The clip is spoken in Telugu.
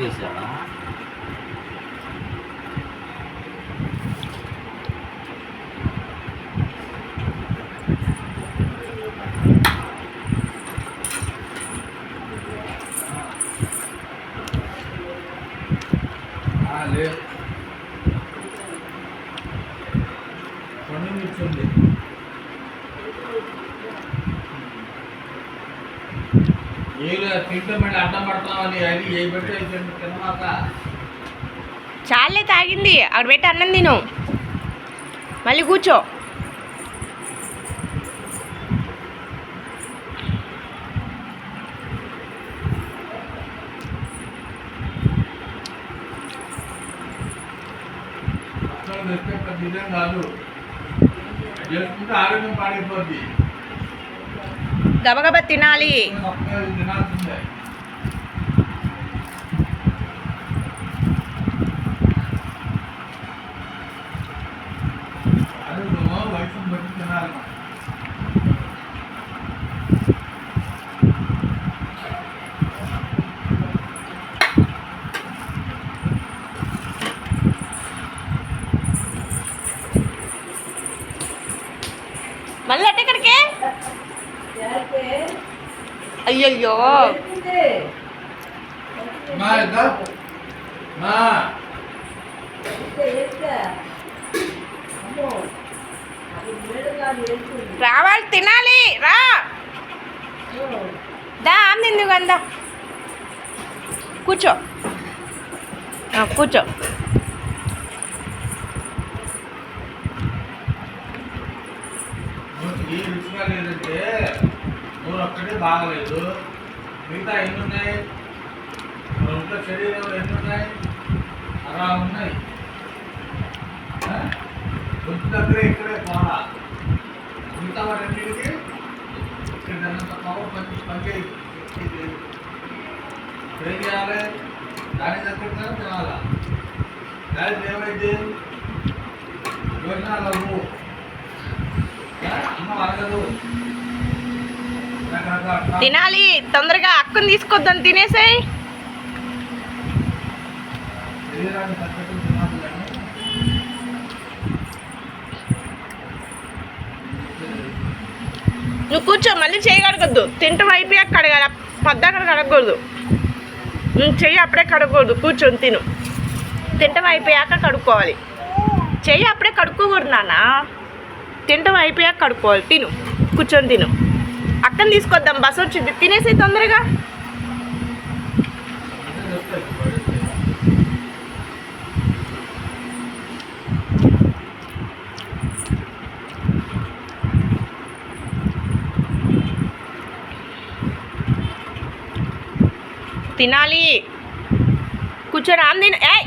వేసావా? లేదు కొన్ని కూర్చోండి. తింటే మళ్ళీ అడ్డం పడతామని అది ఏ పెట్టి తినమాక. చాలే తాగింది, అక్కడ పెట్టి అన్నం తిను, మళ్ళీ కూర్చో. నిజం కాదు, చేసుకుంటే ఆరోగ్యం పాడైపోద్ది. గబగబా తినాలి. తినాల్సిందే. వయసు బట్టి తినాలి. మళ్ళీ అంటే ఇక్కడికి అయ్యయ్యో రావాలి, తినాలి, రా దా ఎందుకు అందా, కూర్చో కూర్చో. ఈ రుచిగా లేదంటే నూనె ఒక్కటే బాగలేదు, మిగతా ఎన్ని ఉన్నాయి ఇంట్లో శరీరంలో ఎన్ని ఉన్నాయి, అలా ఉన్నాయి. కొంచెం దగ్గర ఇక్కడే పోరా, మిగతా వారన్నిటికీ ఇక్కడ పవర్ పనిచేయదు. ఏం చేయాలి, దాని దగ్గర తినాలా. దాని ఏమైంది యోజనాలు తినాలి, తొందరగా అక్కను తీసుకొద్దాం, తినేసాయి. నువ్వు కూర్చో, మళ్ళీ చెయ్యి కడగొద్దు, తింటాం అయిపోయాక కడగాలి, పద్దాక కడగకూడదు. చెయ్యి అప్పుడే కడగకూడదు, కూర్చొని తిను. తింటాం అయిపోయాక కడుక్కోవాలి, చెయ్యి అప్పుడే కడుక్కోకూడదు నాన్న, తింటాం అయిపోయాక కడుక్కోవాలి. తిను, కూర్చొని తిను. అక్కని తీసుకొద్దాం, బస్సు వచ్చింది, తినేసి తొందరగా. తినాలి, కూర్చొని ఆమె తిను. ఏయ్